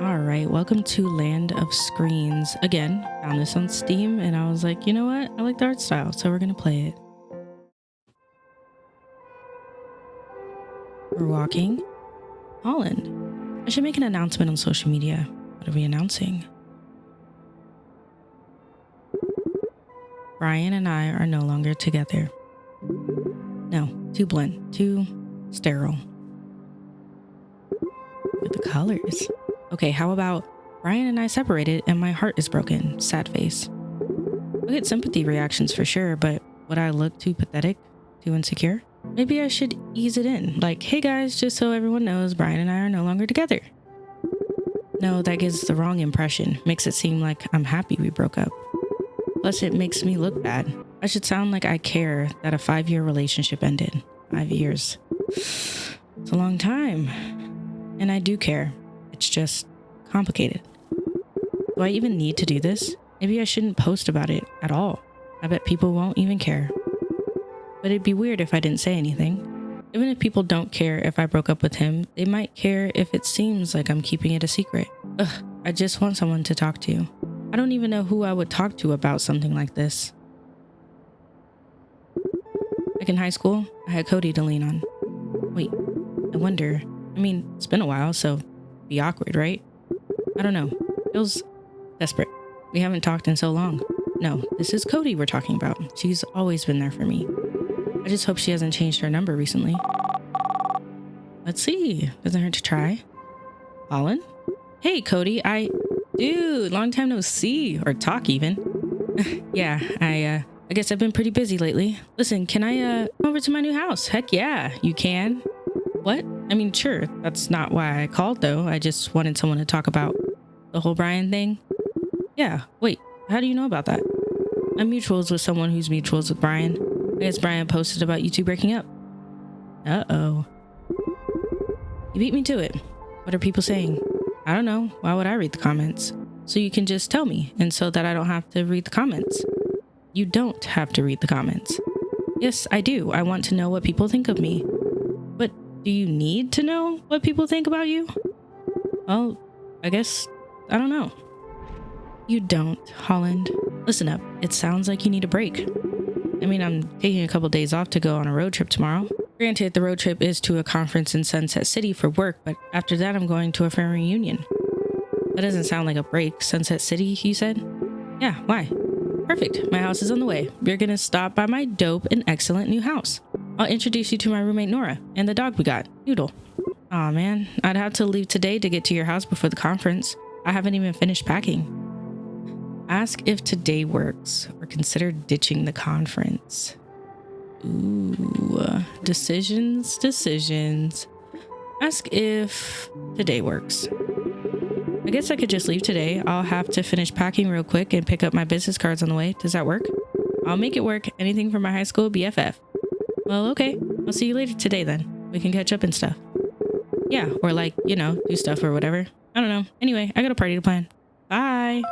All right, welcome to Land of Screens. Again, found this on Steam and I was like, you know what? I like the art style, so we're gonna play it. We're walking Holland. I should make an announcement on social media. What are we announcing? Brian and I are no longer together. No, too blunt, too sterile. Look at the colors. Okay, how about Brian and I separated and my heart is broken? Sad face. I'll get sympathy reactions for sure, but would I look too pathetic? Too insecure? Maybe I should ease it in. Like, hey guys, just so everyone knows, Brian and I are no longer together. No, that gives the wrong impression. Makes it seem like I'm happy we broke up. Plus, it makes me look bad. I should sound like I care that a 5-year relationship ended. 5 years. It's a long time. And I do care. It's just complicated. Do I even need to do this? Maybe I shouldn't post about it at all. I bet people won't even care. But it'd be weird if I didn't say anything. Even if people don't care if I broke up with him, they might care if it seems like I'm keeping it a secret. Ugh, I just want someone to talk to. I don't even know who I would talk to about something like this. Like in high school, I had Cody to lean on. Wait, I wonder. I mean, it's been a while, so it'd be awkward, right? I don't know. Feels desperate. We haven't talked in so long. No, this is Cody we're talking about. She's always been there for me. I just hope she hasn't changed her number recently. Let's see. Doesn't hurt to try. Holland? Hey, Cody. Dude, long time no see or talk even. Yeah, I guess I've been pretty busy lately. Listen, can I come over to my new house? Heck yeah, you can. What? I mean, sure. That's not why I called though. I just wanted someone to talk about the whole Brian thing. Yeah, wait, how do you know about that? I'm mutuals with someone who's mutuals with Brian. I guess Brian posted about you two breaking up. Uh-oh. You beat me to it. What are people saying? I don't know. Why would I read the comments? So you can just tell me, and so that I don't have to read the comments. You don't have to read the comments. Yes, I do. I want to know what people think of me. But do you need to know what people think about you? Well, I guess I don't know. You don't, Holland. Listen up. It sounds like you need a break. I mean, I'm taking a couple days off to go on a road trip tomorrow. Granted, the road trip is to a conference in Sunset City for work, but after that I'm going to a family reunion. That doesn't sound like a break. Sunset City, you said? Yeah, why? Perfect. My house is on the way. We're gonna stop by my dope and excellent new house. I'll introduce you to my roommate Nora and the dog we got, Noodle. Aw man, I'd have to leave today to get to your house before the conference. I haven't even finished packing. Ask if today works or consider ditching the conference. Ooh, decisions. Ask if today works. I guess I could just leave today. I'll have to finish packing real quick and pick up my business cards on the way. Does that work? I'll make it work. Anything for my high school BFF. Well, okay. I'll see you later today then. We can catch up and stuff. Yeah, or like, you know, do stuff or whatever. I don't know. Anyway, I got a party to plan. Bye.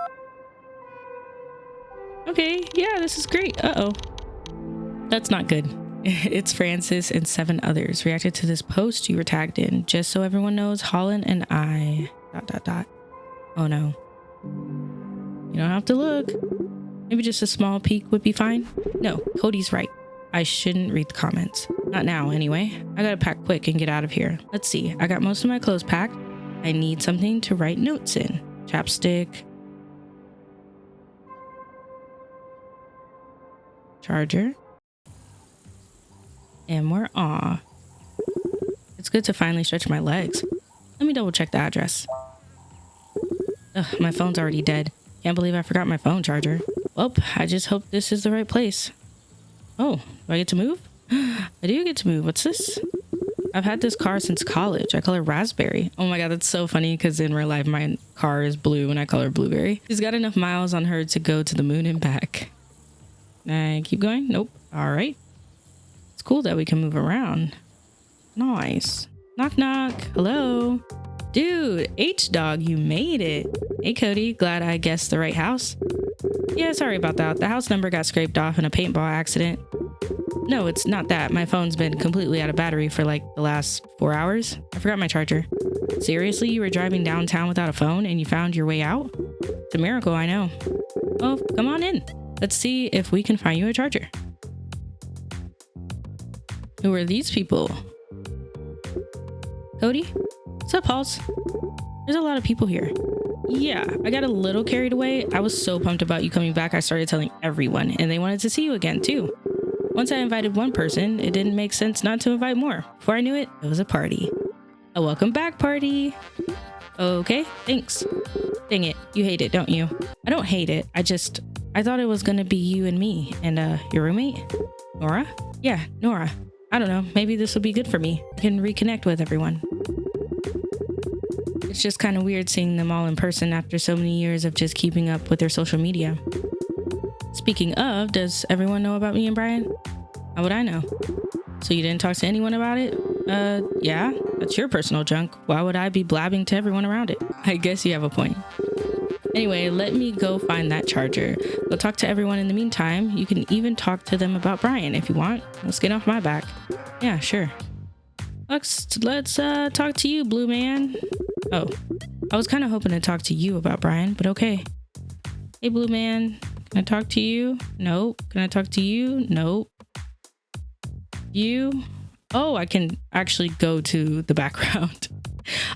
Okay, yeah, this is great. Uh-oh. That's not good. It's Francis and 7 others reacted to this post you were tagged in. Just so everyone knows, Holland and I... ... Oh no. You don't have to look. Maybe just a small peek would be fine. No, Cody's right. I shouldn't read the comments. Not now, anyway. I gotta pack quick and get out of here. Let's see. I got most of my clothes packed. I need something to write notes in. Chapstick. Charger. And we're off. It's good to finally stretch my legs. Let me double check the address. Ugh, my phone's already dead. Can't believe I forgot my phone charger. Well, I just hope this is the right place. Oh, do I get to move? I do get to move. What's this? I've had this car since college. I call her Raspberry. Oh my god, that's so funny because in real life my car is blue and I call her Blueberry. She's got enough miles on her to go to the moon and back. Can I keep going? Nope. All right. It's cool that we can move around. Nice. Knock knock. Hello. Dude, H-Dog, you made it. Hey Cody, glad I guessed the right house. Yeah, sorry about that. The house number got scraped off in a paintball accident. No, it's not that. My phone's been completely out of battery for like the last 4 hours. I forgot my charger. Seriously, you were driving downtown without a phone and you found your way out? It's a miracle, I know. Well, come on in. Let's see if we can find you a charger. Who are these people? Cody? What's up, Halls? There's a lot of people here. Yeah, I got a little carried away. I was so pumped about you coming back, I started telling everyone, and they wanted to see you again, too. Once I invited one person, it didn't make sense not to invite more. Before I knew it, it was a party. A welcome back party. Okay, thanks. Dang it, you hate it, don't you? I don't hate it, I thought it was gonna be you and me, and your roommate? Nora? Yeah, Nora. I don't know, maybe this will be good for me. I can reconnect with everyone. It's just kind of weird seeing them all in person after so many years of just keeping up with their social media. Speaking of, does everyone know about me and Brian? How would I know? So you didn't talk to anyone about it? Yeah, that's your personal junk. Why would I be blabbing to everyone around it? I guess you have a point. Anyway, let me go find that charger. Go talk to everyone in the meantime. You can even talk to them about Brian if you want. Let's get off my back. Yeah, sure. Let's talk to you, Blue Man. Oh, I was kind of hoping to talk to you about Brian, but okay. Hey, Blue Man, can I talk to you? Nope. Can I talk to you? Nope. You? Oh, I can actually go to the background.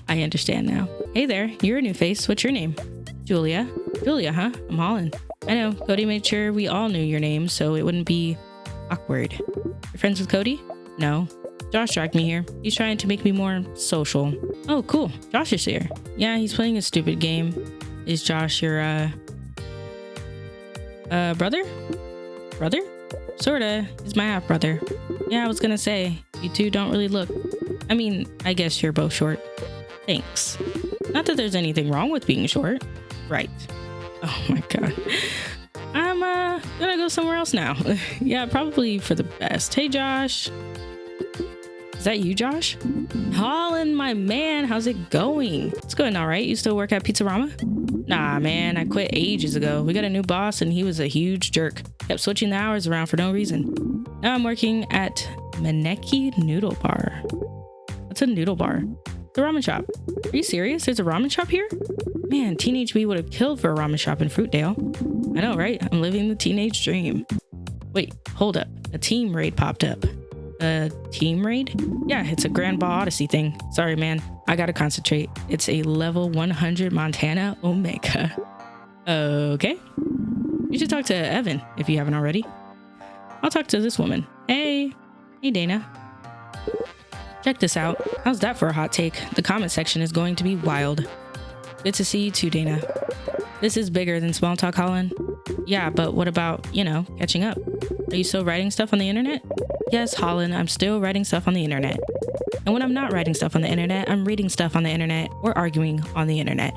I understand now. Hey there, you're a new face. What's your name? Julia. Julia, huh? I'm Holland. I know, Cody made sure we all knew your name so it wouldn't be awkward. You're friends with Cody? No. Josh dragged me here. He's trying to make me more social. Oh, cool. Josh is here. Yeah, he's playing a stupid game. Is Josh your, brother? Brother? Sorta. He's my half brother. Yeah, I was gonna say, you two don't really look. I mean, I guess you're both short. Thanks. Not that there's anything wrong with being short. Right. Oh my god. I'm, gonna go somewhere else now. Yeah, probably for the best. Hey, Josh. Is that you, Josh? Holland, my man, how's it going? It's going all right. You still work at Pizzarama? Nah, man, I quit ages ago. We got a new boss and he was a huge jerk. Kept switching the hours around for no reason. Now I'm working at Maneki Noodle Bar. What's a noodle bar? It's a ramen shop. Are you serious? There's a ramen shop here? Man, teenage me would have killed for a ramen shop in Fruitdale. I know, right? I'm living the teenage dream. Wait, hold up. A team raid popped up. A team raid? Yeah, it's a Grand Ball Odyssey thing. Sorry, man. I gotta concentrate. It's a level 100 Montana Omega. Okay. You should talk to Evan if you haven't already. I'll talk to this woman. Hey. Hey, Dana. Check this out. How's that for a hot take? The comment section is going to be wild. Good to see you too, Dana. This is bigger than small talk, Holland. Yeah, but what about, catching up? Are you still writing stuff on the internet? Yes, Holland, I'm still writing stuff on the internet. And when I'm not writing stuff on the internet, I'm reading stuff on the internet or arguing on the internet.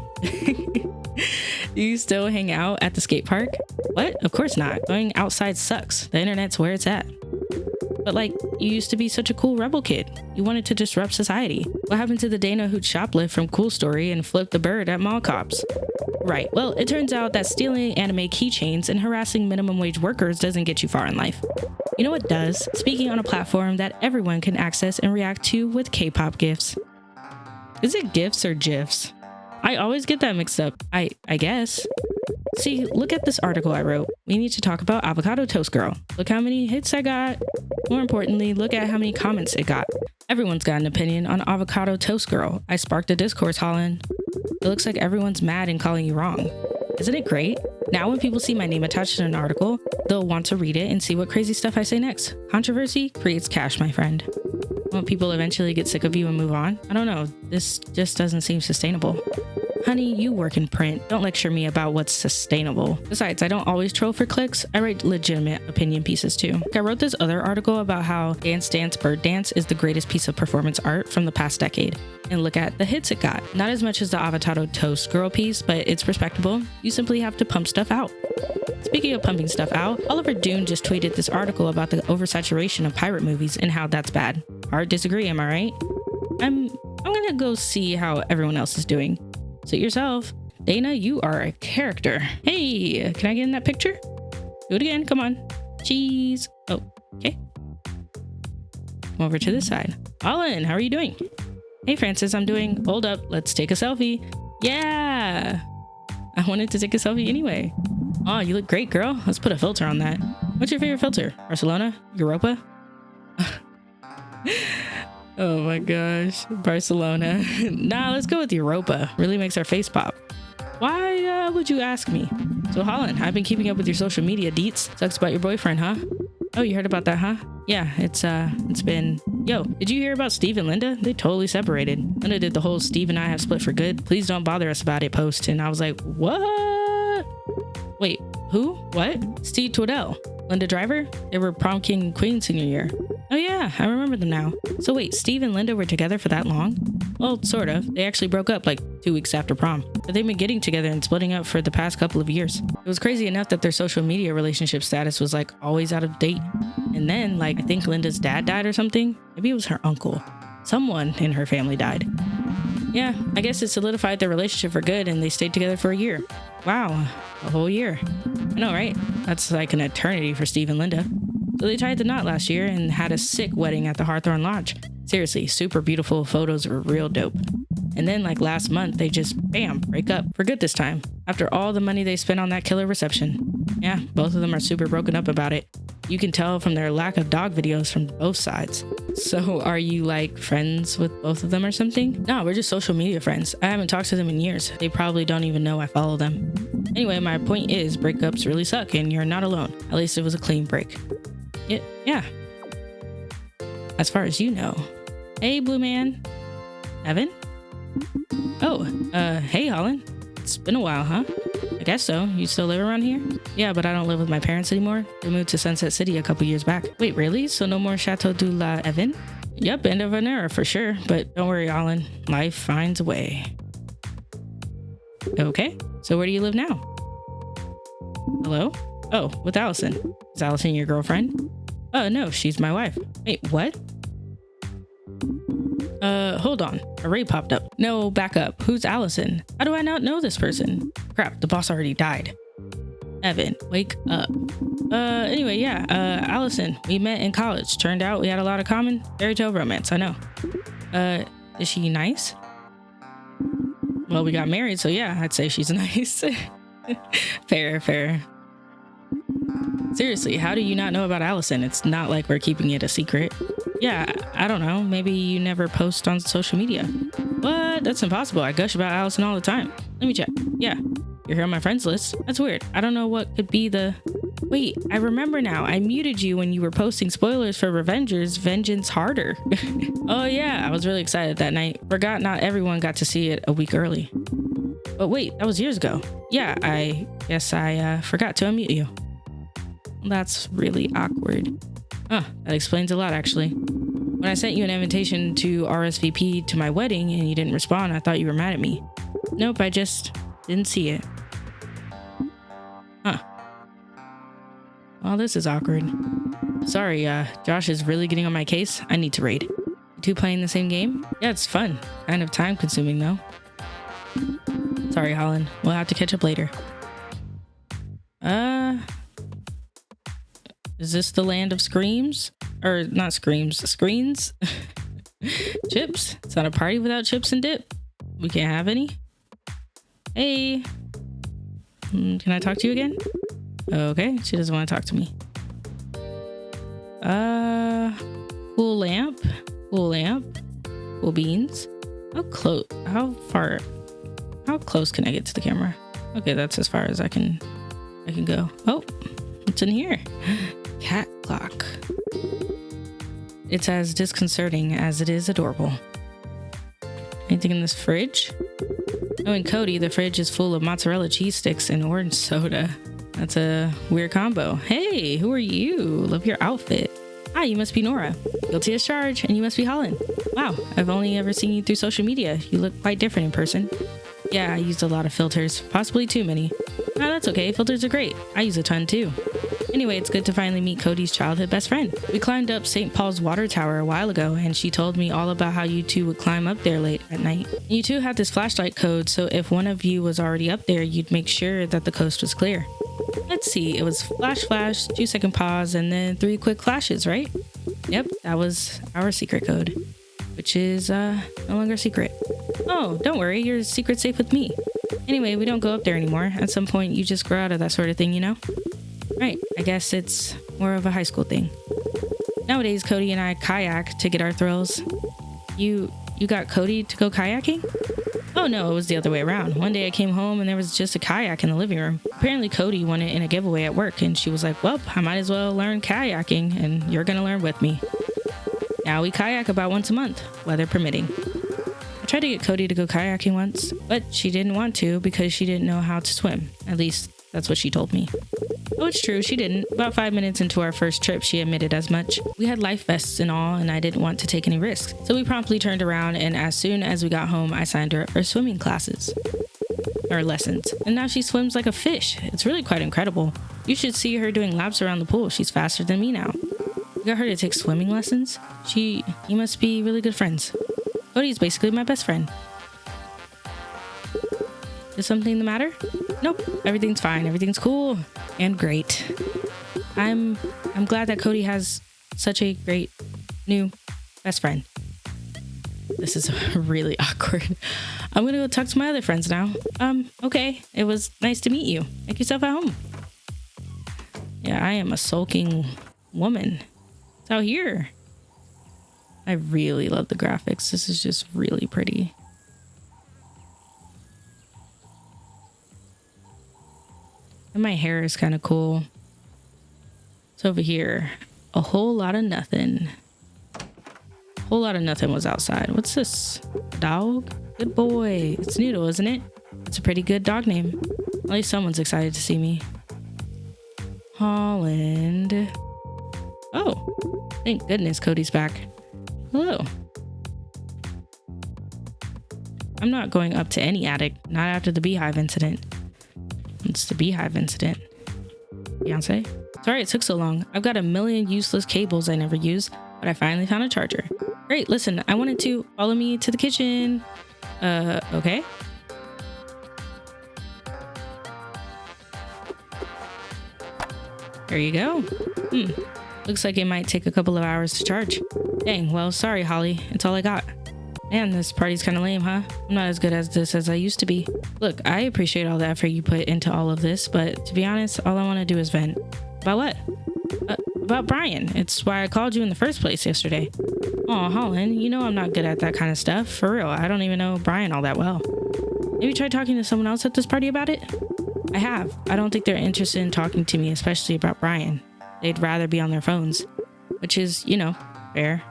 Do you still hang out at the skate park? What? Of course not. Going outside sucks. The internet's where it's at. But you used to be such a cool rebel kid. You wanted to disrupt society. What happened to the Dana who'd shoplift from Cool Story and flip the bird at mall cops? Right, well, it turns out that stealing anime keychains and harassing minimum wage workers doesn't get you far in life. You know what does? Speaking on a platform that everyone can access and react to with K-pop GIFs. Is it GIFs or GIFs? I always get that mixed up. I guess. See, look at this article I wrote. We need to talk about Avocado Toast Girl. Look how many hits I got. More importantly, look at how many comments it got. Everyone's got an opinion on Avocado Toast Girl. I sparked a discourse, Holland. It looks like everyone's mad and calling you wrong. Isn't it great? Now when people see my name attached to an article, they'll want to read it and see what crazy stuff I say next. Controversy creates cash, my friend. Won't people eventually get sick of you and move on? I don't know. This just doesn't seem sustainable. Honey, you work in print. Don't lecture me about what's sustainable. Besides, I don't always troll for clicks. I write legitimate opinion pieces too. I wrote this other article about how Dance Dance Bird Dance is the greatest piece of performance art from the past decade. And look at the hits it got. Not as much as the Avocado Toast Girl piece, but it's respectable. You simply have to pump stuff out. Speaking of pumping stuff out, Oliver Dune just tweeted this article about the oversaturation of pirate movies and how that's bad. Hard disagree, am I right? I'm gonna go see how everyone else is doing. Suit yourself. Dana, you are a character. Hey, can I get in that picture? Do it again, come on. Cheese. Oh, okay. Come over to this side. Alan, how are you doing? Hey Francis, I'm doing. Hold up, let's take a selfie. Yeah! I wanted to take a selfie anyway. Oh, you look great, girl. Let's put a filter on that. What's your favorite filter? Barcelona? Europa? Oh my gosh. Barcelona. Nah, let's go with Europa. Really makes our face pop. Why would you ask me? So Holland, I've been keeping up with your social media deets. Sucks about your boyfriend, huh? Oh, you heard about that, huh? Yeah, it's been... Yo, did you hear about Steve and Linda? They totally separated. Linda did the whole Steve and I have split for good. Please don't bother us about it post. And I was like, what? Wait, who? What? Steve Twaddell. Linda Driver? They were prom king and queen senior year. Oh yeah, I remember them now. So wait, Steve and Linda were together for that long? Well, sort of. They actually broke up like 2 weeks after prom. But they've been getting together and splitting up for the past couple of years. It was crazy enough that their social media relationship status was like always out of date. And then like, I think Linda's dad died or something. Maybe it was her uncle. Someone in her family died. Yeah, I guess it solidified their relationship for good and they stayed together for a year. Wow, a whole year. I know, right? That's like an eternity for Steve and Linda. So they tied the knot last year and had a sick wedding at the Hawthorne Lodge. Seriously, super beautiful. Photos were real dope. And then like last month, they just, bam, break up for good this time. After all the money they spent on that killer reception. Yeah, both of them are super broken up about it. You can tell from their lack of dog videos from both sides. So are you like friends with both of them or something? No, we're just social media friends. I haven't talked to them in years. They probably don't even know I follow them. Anyway, my point is breakups really suck and you're not alone. At least it was a clean break. Yeah. As far as you know. Hey, Blue Man. Evan? Oh, hey, Holland. It's been a while, huh? I guess so. You still live around here? Yeah, but I don't live with my parents anymore. They moved to Sunset City a couple years back. Wait, really? So no more Chateau de la Evan? Yep, end of an era for sure. But don't worry, Holland. Life finds a way. Okay, so where do you live now? Hello? Oh, with Allison. Is Allison your girlfriend? Oh, no, she's my wife. Wait, what? Hold on. A raid popped up. No, back up. Who's Allison? How do I not know this person? Crap, the boss already died. Evan, wake up. Anyway, yeah, Allison, we met in college. Turned out we had a lot of common fairy tale romance, I know. Is she nice? Well, we got married, so yeah, I'd say she's nice. Fair. Seriously, how do you not know about Allison? It's not like we're keeping it a secret. Yeah, I don't know. Maybe you never post on social media. What? That's impossible. I gush about Allison all the time. Let me check. Yeah, you're here on my friends list. That's weird. I don't know what could be the... Wait, I remember now. I muted you when you were posting spoilers for Revengers Vengeance Harder. Oh yeah, I was really excited that night. Forgot not everyone got to see it a week early. But wait, that was years ago. Yeah, I guess I forgot to unmute you. That's really awkward. That explains a lot, actually. When I sent you an invitation to RSVP to my wedding and you didn't respond, I thought you were mad at me. Nope, I just didn't see it. Well, this is awkward. Sorry, Josh is really getting on my case. I need to raid. You two playing the same game? Yeah, it's fun. Kind of time consuming, though. Sorry, Holland. We'll have to catch up later. Is this the land of screams? Or not screams, screens? Chips? It's not a party without chips and dip. We can't have any? Hey. Can I talk to you again? Okay, she doesn't want to talk to me. Cool lamp. Cool beans. How close can I get to the camera? Okay, that's as far as I can go. Oh, what's in here? Cat clock. It's as disconcerting as it is adorable. Anything in this fridge? Oh, and Cody, the fridge is full of mozzarella cheese sticks and orange soda. That's a weird combo. Hey, who are you? Love your outfit. Hi, you must be Nora. Guilty as charged, and you must be Holland. Wow, I've only ever seen you through social media. You look quite different in person. Yeah, I used a lot of filters, possibly too many. No, that's okay. Filters are great. I use a ton too. Anyway, it's good to finally meet Cody's childhood best friend. We climbed up St. Paul's water tower a while ago, and she told me all about how you two would climb up there late at night. You two had this flashlight code, so if one of you was already up there, you'd make sure that the coast was clear. Let's see, it was flash, 2-second pause, and then 3 quick flashes, right? Yep, that was our secret code. which is no longer a secret. Oh, don't worry, your secret's safe with me. Anyway, we don't go up there anymore. At some point, you just grow out of that sort of thing, you know? Right, I guess it's more of a high school thing. Nowadays, Cody and I kayak to get our thrills. You got Cody to go kayaking? Oh no, it was the other way around. One day I came home and there was just a kayak in the living room. Apparently Cody won it in a giveaway at work and she was like, well, I might as well learn kayaking and you're gonna learn with me. Now we kayak about once a month, weather permitting. I tried to get Cody to go kayaking once, but she didn't want to because she didn't know how to swim. At least that's what she told me. Oh, it's true, she didn't. About 5 minutes into our first trip, she admitted as much. We had life vests and all, and I didn't want to take any risks. So we promptly turned around, and as soon as we got home, I signed her up for swimming classes. Or lessons. And now she swims like a fish. It's really quite incredible. You should see her doing laps around the pool. She's faster than me now. We got her to take swimming lessons. You must be really good friends. Cody's basically my best friend. Is something the matter? Nope, everything's fine. Everything's cool and great. I'm glad that Cody has such a great new best friend. This is really awkward. I'm gonna go talk to my other friends now. Okay. It was nice to meet you. Make yourself at home. Yeah, I am a sulking woman. It's out here. I really love the graphics. This is just really pretty. And my hair is kind of cool. It's over here. A whole lot of nothing. A whole lot of nothing was outside. What's this? A dog? Good boy. It's Noodle, isn't it? It's a pretty good dog name. At least someone's excited to see me. Holland. Oh, thank goodness Cody's back. Hello. I'm not going up to any attic. Not after the beehive incident. It's the beehive incident. Beyonce? Sorry it took so long. I've got a million useless cables I never use, but I finally found a charger. Great, listen, I wanted to follow me to the kitchen. Okay. There you go. Looks like it might take a couple of hours to charge. Dang, well, sorry, Holly. It's all I got. Man, this party's kind of lame, huh? I'm not as good at this as I used to be. Look, I appreciate all the effort you put into all of this, but to be honest, all I want to do is vent. About what? About Brian. It's why I called you in the first place yesterday. Aw, Holland, you know I'm not good at that kind of stuff. For real, I don't even know Brian all that well. Have you tried talking to someone else at this party about it? I have. I don't think they're interested in talking to me, especially about Brian. They'd rather be on their phones, which is, you know, fair.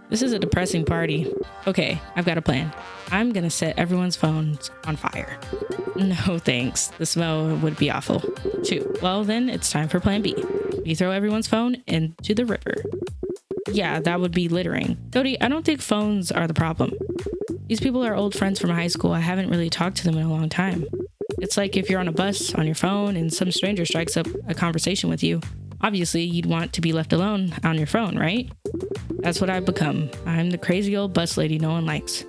This is a depressing party. Okay, I've got a plan. I'm gonna set everyone's phones on fire. No thanks, the smell would be awful. Shoot, well then it's time for plan B. We throw everyone's phone into the river. Yeah, that would be littering. Cody, I don't think phones are the problem. These people are old friends from high school. I haven't really talked to them in a long time. It's like if you're on a bus on your phone and some stranger strikes up a conversation with you. Obviously, you'd want to be left alone on your phone, right? That's what I've become. I'm the crazy old bus lady no one likes.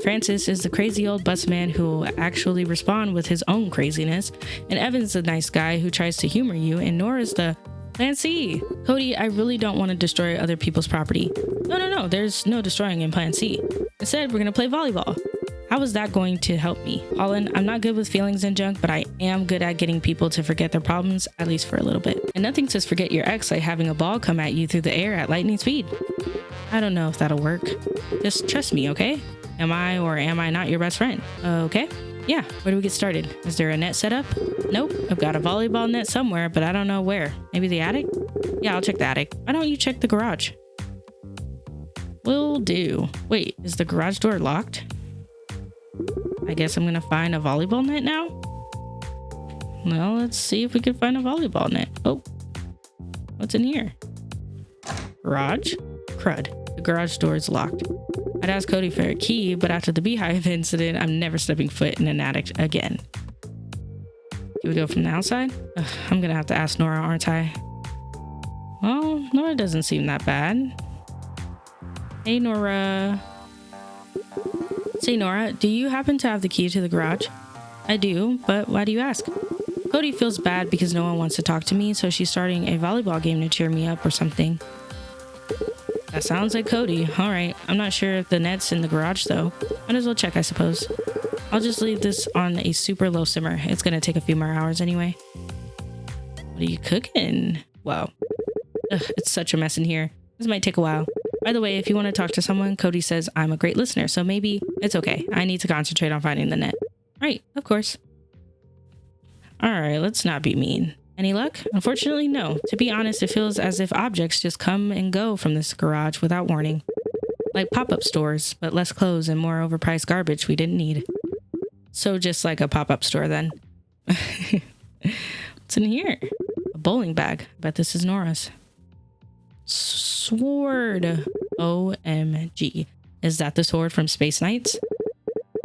Francis is the crazy old bus man who will actually respond with his own craziness, and Evan's the nice guy who tries to humor you, and Nora's the Plan C. Cody, I really don't want to destroy other people's property. No, there's no destroying in Plan C. Instead, we're gonna play volleyball. How is that going to help me? Holland, I'm not good with feelings and junk, but I am good at getting people to forget their problems, at least for a little bit. And nothing says forget your ex like having a ball come at you through the air at lightning speed. I don't know if that'll work. Just trust me, okay? Am I or am I not your best friend? Okay? Yeah, where do we get started? Is there a net set up? Nope, I've got a volleyball net somewhere, but I don't know where. Maybe the attic? Yeah, I'll check the attic. Why don't you check the garage? Will do. Wait, is the garage door locked? I guess I'm gonna find a volleyball net now. Well, let's see if we can find a volleyball net. Oh, what's in here? Garage? Crud. The garage door is locked. I'd ask Cody for a key, but after the beehive incident, I'm never stepping foot in an attic again. Do we go from the outside? Ugh, I'm gonna have to ask Nora, aren't I? Well, Nora doesn't seem that bad. Hey, Nora. Say, Nora, do you happen to have the key to the garage? I do, but why do you ask? Cody feels bad because no one wants to talk to me, so she's starting a volleyball game to cheer me up or something. That sounds like Cody. All right. I'm not sure if the net's in the garage though. Might as well check, I suppose. I'll just leave this on a super low simmer. It's gonna take a few more hours anyway. What are you cooking? Wow. Ugh, it's such a mess in here. This might take a while. By the way, if you want to talk to someone, Cody says I'm a great listener, so maybe it's okay. I need to concentrate on finding the net. Right, of course. All right, let's not be mean. Any luck? Unfortunately, no. To be honest, it feels as if objects just come and go from this garage without warning. Like pop-up stores, but less clothes and more overpriced garbage we didn't need. So just like a pop-up store then. What's in here? A bowling bag. I bet this is Nora's. Sword. OMG. Is that the sword from Space Knights?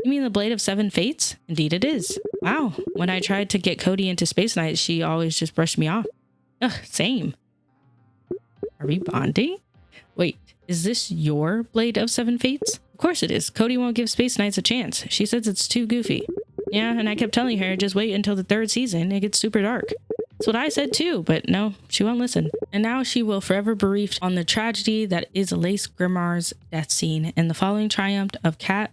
You mean the Blade of Seven Fates? Indeed it is. Wow. When I tried to get Cody into Space Knights, she always just brushed me off. Ugh, same. Are we bonding? Wait, is this your Blade of Seven Fates? Of course it is. Cody won't give Space Knights a chance. She says it's too goofy. Yeah, and I kept telling her, just wait until the 3rd season. It gets super dark. That's what I said too, but no, she won't listen. And now she will forever bereaved on the tragedy that is Lace Grimar's death scene and the following triumph of Cat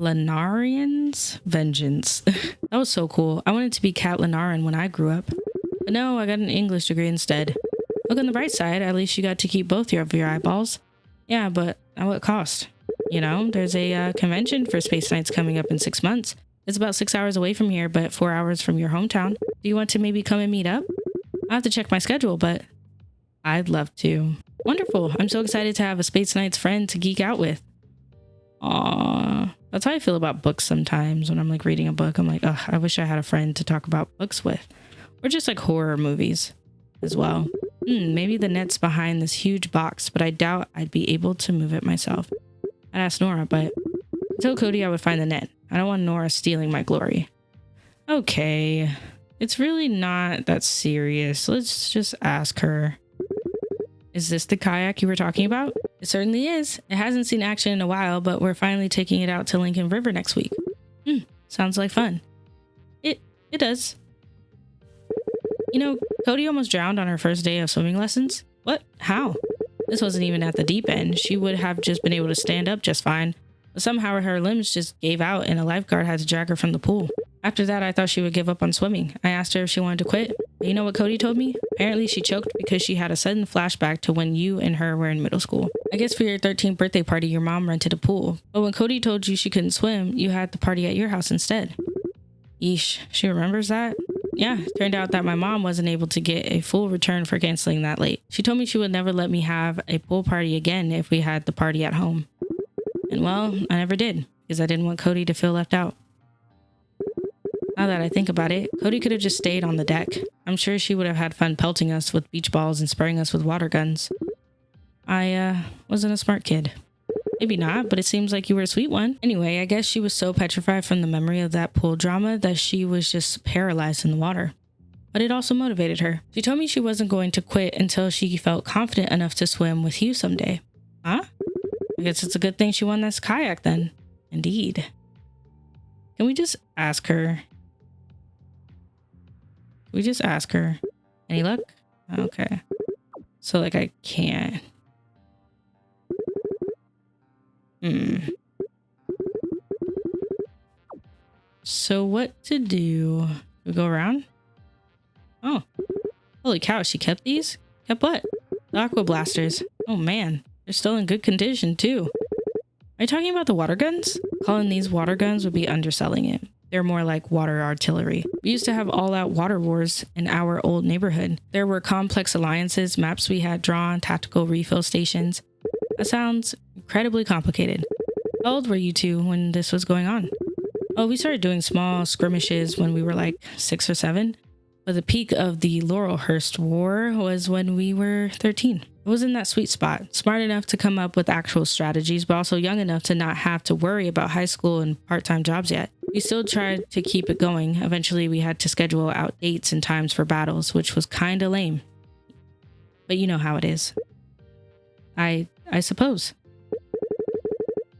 Lanarian's vengeance. That was so cool. I wanted to be Cat Lanaran when I grew up. But no, I got an English degree instead. Look on the bright side, at least you got to keep both of your eyeballs. Yeah, but at what cost? You know, there's a convention for Space Knights coming up in 6 months. It's about 6 hours away from here, but 4 hours from your hometown. Do you want to maybe come and meet up? I'll have to check my schedule, but I'd love to. Wonderful. I'm so excited to have a Space Knights friend to geek out with. Aww. That's how I feel about books sometimes. When I'm like reading a book, I'm like, ugh, I wish I had a friend to talk about books with. Or just like horror movies as well. Maybe the net's behind this huge box, but I doubt I'd be able to move it myself. I'd ask Nora, but I told Cody I would find the net. I don't want Nora stealing my glory. Okay. It's really not that serious. Let's just ask her. Is this the kayak you were talking about? It certainly is. It hasn't seen action in a while, but we're finally taking it out to Lincoln River next week. Sounds like fun. It does. You know, Cody almost drowned on her first day of swimming lessons. What? How? This wasn't even at the deep end. She would have just been able to stand up just fine. But somehow her limbs just gave out and a lifeguard had to drag her from the pool. After that, I thought she would give up on swimming. I asked her if she wanted to quit. But you know what Cody told me? Apparently she choked because she had a sudden flashback to when you and her were in middle school. I guess for your 13th birthday party, your mom rented a pool. But when Cody told you she couldn't swim, you had the party at your house instead. Yeesh, she remembers that? Yeah, turned out that my mom wasn't able to get a full return for canceling that late. She told me she would never let me have a pool party again if we had the party at home. And well, I never did, because I didn't want Cody to feel left out. Now that I think about it, Cody could have just stayed on the deck. I'm sure she would have had fun pelting us with beach balls and spraying us with water guns. I wasn't a smart kid. Maybe not, but it seems like you were a sweet one. Anyway, I guess she was so petrified from the memory of that pool drama that she was just paralyzed in the water. But it also motivated her. She told me she wasn't going to quit until she felt confident enough to swim with you someday. Huh? I guess it's a good thing she won this kayak then. Indeed. Can we just ask her? We just ask her. Any luck? Okay. So like I can't. So what to do? We go around? Oh. Holy cow, she kept these? Kept what? The aqua blasters. Oh man, they're still in good condition too. Are you talking about the water guns? Calling these water guns would be underselling it. They're more like water artillery. We used to have all-out water wars in our old neighborhood. There were complex alliances, maps we had drawn, tactical refill stations. That sounds incredibly complicated. How old were you two when this was going on? Oh, we started doing small skirmishes when we were like 6 or 7. But the peak of the Laurelhurst War was when we were 13. It was in that sweet spot, smart enough to come up with actual strategies, but also young enough to not have to worry about high school and part-time jobs yet. We still tried to keep it going. Eventually, we had to schedule out dates and times for battles, which was kinda lame. But you know how it is. I suppose.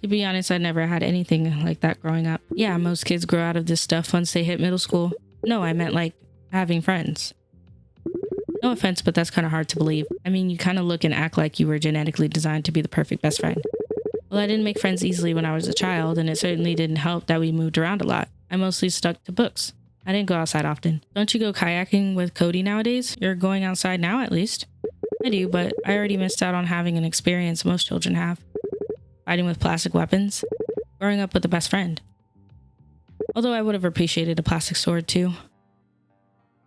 To be honest, I never had anything like that growing up. Yeah, most kids grow out of this stuff once they hit middle school. No, I meant like having friends. No offense, but that's kind of hard to believe. I mean, you kind of look and act like you were genetically designed to be the perfect best friend. Well, I didn't make friends easily when I was a child, and it certainly didn't help that we moved around a lot. I mostly stuck to books. I didn't go outside often. Don't you go kayaking with Cody nowadays? You're going outside now, at least. I do, but I already missed out on having an experience most children have. Fighting with plastic weapons. Growing up with a best friend. Although I would have appreciated a plastic sword, too.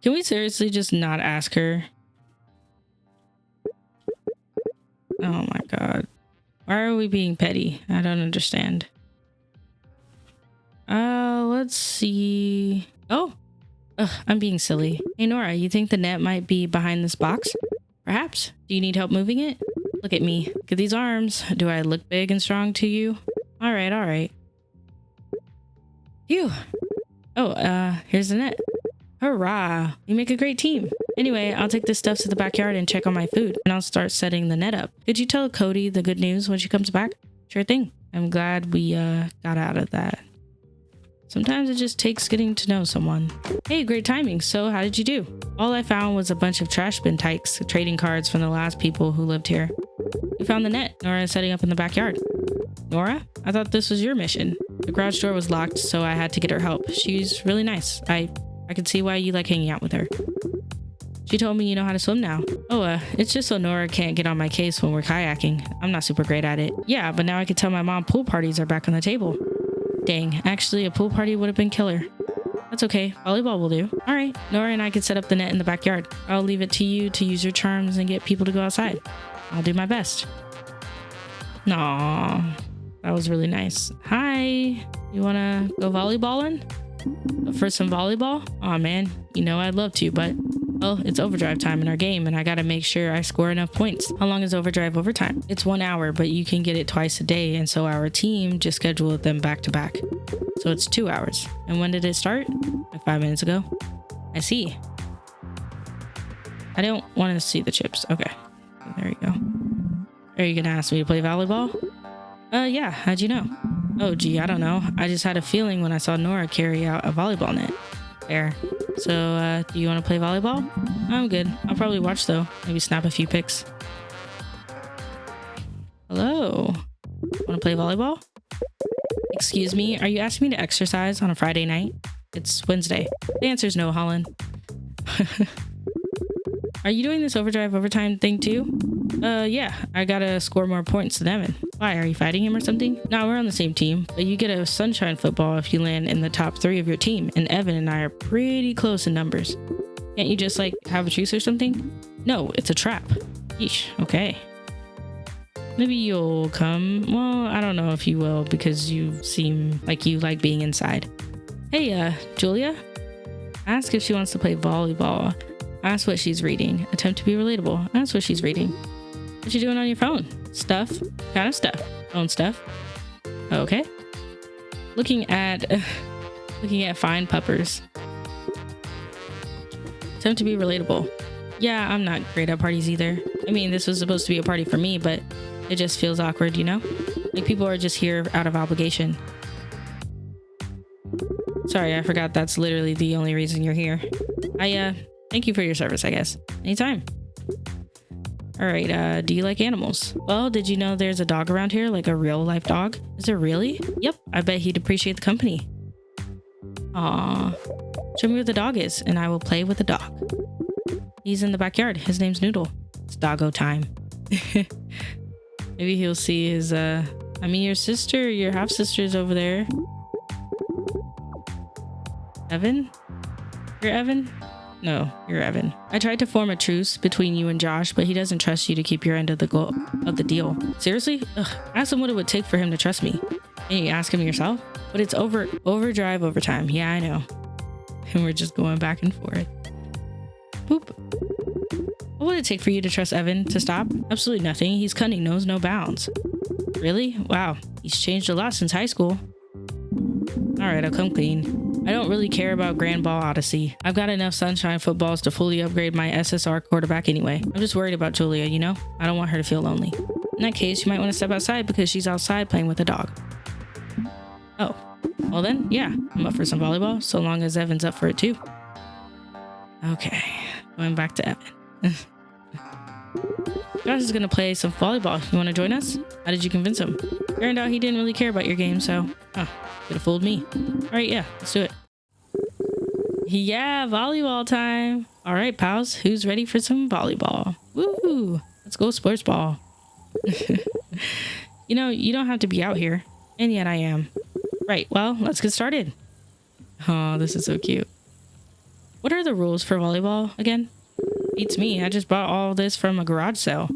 Can we seriously just not ask her? Oh my god. Why are we being petty? I don't understand. Let's see. Oh! Ugh, I'm being silly. Hey Nora, you think the net might be behind this box? Perhaps. Do you need help moving it? Look at me. Look at these arms. Do I look big and strong to you? Alright, alright. Phew. Oh, here's the net. Hurrah! We make a great team. Anyway, I'll take this stuff to the backyard and check on my food, and I'll start setting the net up. Could you tell Cody the good news when she comes back? Sure thing. I'm glad we, got out of that. Sometimes it just takes getting to know someone. Hey, great timing. So, how did you do? All I found was a bunch of trash bin tykes, trading cards from the last people who lived here. We found the net Nora is setting up in the backyard. Nora? I thought this was your mission. The garage door was locked, so I had to get her help. She's really nice. I could see why you like hanging out with her. She told me you know how to swim now. Oh, it's just so Nora can't get on my case when we're kayaking. I'm not super great at it. Yeah, but now I could tell my mom pool parties are back on the table. Dang, actually a pool party would have been killer. That's okay, volleyball will do. Alright, Nora and I could set up the net in the backyard. I'll leave it to you to use your charms and get people to go outside. I'll do my best. Aww, that was really nice. Hi, you wanna go volleyballing? For some volleyball? Aw man, you know I'd love to, but well, it's overdrive time in our game and I gotta make sure I score enough points. How long is overdrive overtime? It's 1 hour, but you can get it twice a day, and so our team just scheduled them back to back. So it's 2 hours. And when did it start? Like 5 minutes ago. I see. I don't want to see the chips. Okay. There you go. Are you gonna ask me to play volleyball? Yeah, how'd you know? Oh gee, I don't know. I just had a feeling when I saw Nora carry out a volleyball net. There. So, do you want to play volleyball? I'm good. I'll probably watch though. Maybe snap a few pics. Hello. Want to play volleyball? Excuse me, are you asking me to exercise on a Friday night? It's Wednesday. The answer's no, Holland. Are you doing this overdrive overtime thing too? Yeah, I gotta score more points than Evan. Why, are you fighting him or something? No, we're on the same team, but you get a sunshine football if you land in the top 3 of your team, and Evan and I are pretty close in numbers. Can't you just, like, have a truce or something? No, it's a trap. Yeesh, okay. Maybe you'll come. Well, I don't know if you will, because you seem like you like being inside. Hey, Julia? Ask if she wants to play volleyball. Ask what she's reading. Attempt to be relatable. Ask what she's reading. What you doing on your phone? Stuff? Kind of stuff. Phone stuff. Okay. Looking at fine puppers. Attempt to be relatable. Yeah, I'm not great at parties either. I mean, this was supposed to be a party for me, but it just feels awkward, you know? Like people are just here out of obligation. Sorry, I forgot that's literally the only reason you're here. Thank you for your service, I guess. Anytime. All right, do you like animals? Well, did you know there's a dog around here, like a real life dog? Is there really? Yep, I bet he'd appreciate the company. Aw. Show me where the dog is, and I will play with the dog. He's in the backyard. His name's Noodle. It's doggo time. Maybe he'll see his, your sister, your half-sister's over there. Evan? You're Evan? No, you're Evan. I tried to form a truce between you and Josh, but he doesn't trust you to keep your end of the deal. Seriously? Ugh, ask him what it would take for him to trust me. Can you ask him yourself? But it's overdrive overtime. Yeah, I know. And we're just going back and forth. Boop. What would it take for you to trust Evan to stop? Absolutely nothing. He's cunning, knows no bounds. Really? Wow. He's changed a lot since high school. Alright, I'll come clean. I don't really care about Grand Ball Odyssey. I've got enough sunshine footballs to fully upgrade my SSR quarterback anyway. I'm just worried about Julia, you know? I don't want her to feel lonely. In that case, you might want to step outside because she's outside playing with a dog. Oh. Well then, yeah. I'm up for some volleyball, so long as Evan's up for it too. Okay. Going back to Evan. Josh is gonna play some volleyball. You wanna join us? How did you convince him? Turned out he didn't really care about your game, so... Huh, could have fooled me. Alright, yeah, let's do it. Yeah, volleyball time. Alright, pals, who's ready for some volleyball? Woo! Let's go sports ball. You know, you don't have to be out here. And yet I am. Right, well, let's get started. Oh, this is so cute. What are the rules for volleyball again? Beats me. I just bought all this from a garage sale.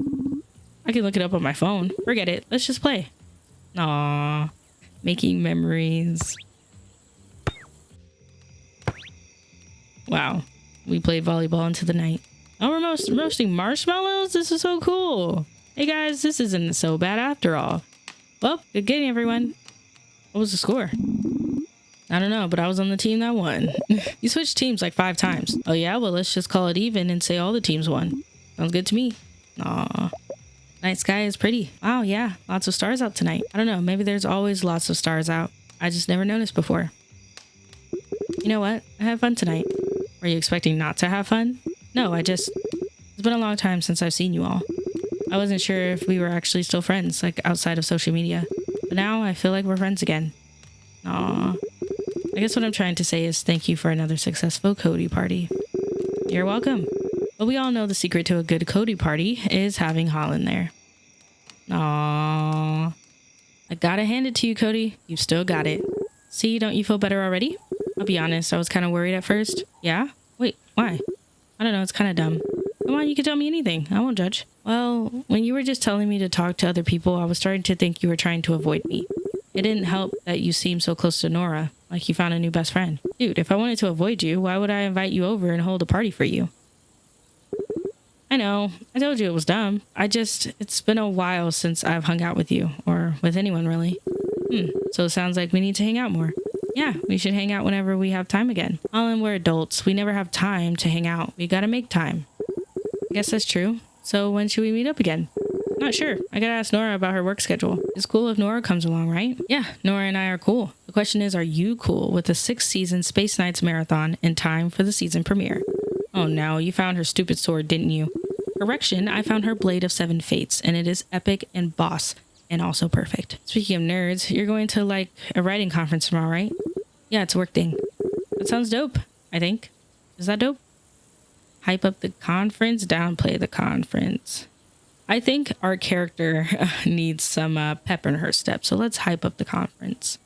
I can look it up on my phone. Forget it. Let's just play. Aww. Making memories. Wow. We played volleyball into the night. Oh, we're roasting marshmallows? This is so cool. Hey guys, this isn't so bad after all. Well, good game, everyone. What was the score? I don't know, but I was on the team that won. You switched teams like 5 times. Oh yeah? Well, let's just call it even and say all the teams won. Sounds good to me. Aw. Night sky is pretty. Wow, yeah. Lots of stars out tonight. I don't know. Maybe there's always lots of stars out. I just never noticed before. You know what? I had fun tonight. Were you expecting not to have fun? No, it's been a long time since I've seen you all. I wasn't sure if we were actually still friends, like outside of social media. But now I feel like we're friends again. Aw. I guess what I'm trying to say is thank you for another successful Cody party. You're welcome. But we all know the secret to a good Cody party is having Holland there. Aww. I gotta hand it to you, Cody. You still got it. See, don't you feel better already? I'll be honest, I was kind of worried at first. Yeah? Wait, why? I don't know, it's kind of dumb. Come on, you can tell me anything. I won't judge. Well, when you were just telling me to talk to other people, I was starting to think you were trying to avoid me. It didn't help that you seemed so close to Nora, like you found a new best friend. Dude, if I wanted to avoid you, why would I invite you over and hold a party for you? I know, I told you it was dumb. It's been a while since I've hung out with you, or with anyone really. So it sounds like we need to hang out more. Yeah, we should hang out whenever we have time again. Holland, we're adults. We never have time to hang out. We gotta make time. I guess that's true. So when should we meet up again? Not sure. I gotta ask Nora about her work schedule. It's cool if Nora comes along, right? Yeah, Nora and I are cool. The question is, are you cool with the 6th season Space Knights marathon in time for the season premiere? Oh no, you found her stupid sword, didn't you? Correction, I found her Blade of 7 Fates, and it is epic and boss, and also perfect. Speaking of nerds, you're going to like a writing conference tomorrow, right? Yeah, it's a work thing. That sounds dope, I think. Is that dope? Hype up the conference, downplay the conference. I think our character needs some pep in her step, so let's hype up the conference.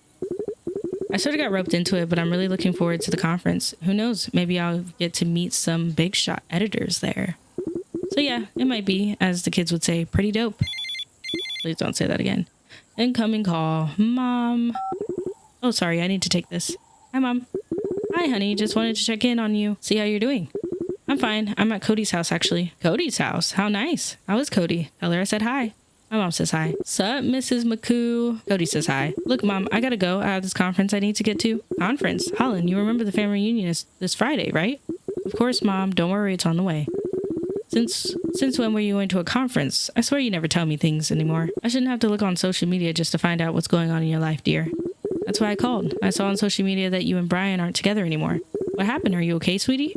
I sort of got roped into it, but I'm really looking forward to the conference. Who knows, maybe I'll get to meet some big shot editors there. So yeah, it might be, as the kids would say, pretty dope. Please don't say that again. Incoming call. Mom. Oh, sorry, I need to take this. Hi, Mom. Hi, honey, just wanted to check in on you, see how you're doing. I'm fine. I'm at Cody's house, actually. Cody's house? How nice. How is Cody? Tell her I said hi. My mom says hi. Sup, Mrs. McCoo? Cody says hi. Look, Mom, I gotta go. I have this conference I need to get to. Conference? Holland, you remember the family reunion is this Friday, right? Of course, Mom. Don't worry, it's on the way. Since when were you going to a conference? I swear you never tell me things anymore. I shouldn't have to look on social media just to find out what's going on in your life, dear. That's why I called. I saw on social media that you and Brian aren't together anymore. What happened? Are you okay, sweetie?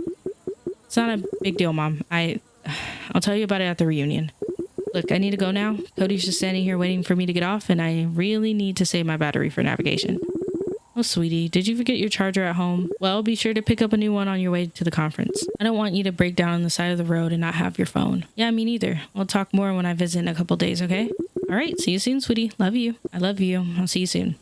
It's not a big deal, Mom. I'll tell you about it at the reunion. Look, I need to go now. Cody's just standing here waiting for me to get off, and I really need to save my battery for navigation. Oh, sweetie, did you forget your charger at home? Well, be sure to pick up a new one on your way to the conference. I don't want you to break down on the side of the road and not have your phone. Yeah, me neither. We'll talk more when I visit in a couple days, okay? All right, see you soon, sweetie. Love you. I love you. I'll see you soon.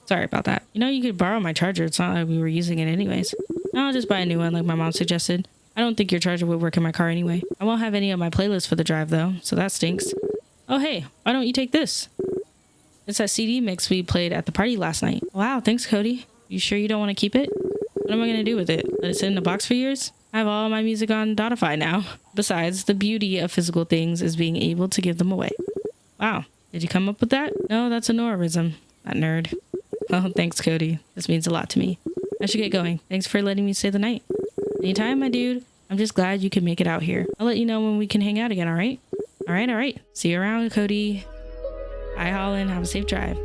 Sorry about that. You know, you could borrow my charger. It's not like we were using it anyways. No, I'll just buy a new one like my mom suggested. I don't think your charger would work in my car anyway. I won't have any of my playlists for the drive though, so that stinks. Oh hey, why don't you take this? It's that CD mix we played at the party last night. Wow, thanks Cody. You sure you don't want to keep it? What am I going to do with it? Let it sit in a box for years? I have all my music on Dotify now. Besides, the beauty of physical things is being able to give them away. Wow, did you come up with that? No, that's a Norism. That nerd. Oh, thanks Cody. This means a lot to me. I should get going. Thanks for letting me stay the night. Anytime, my dude. I'm just glad you could make it out here. I'll let you know when we can hang out again, all right? All right. See you around, Cody. Bye, Holland. Have a safe drive.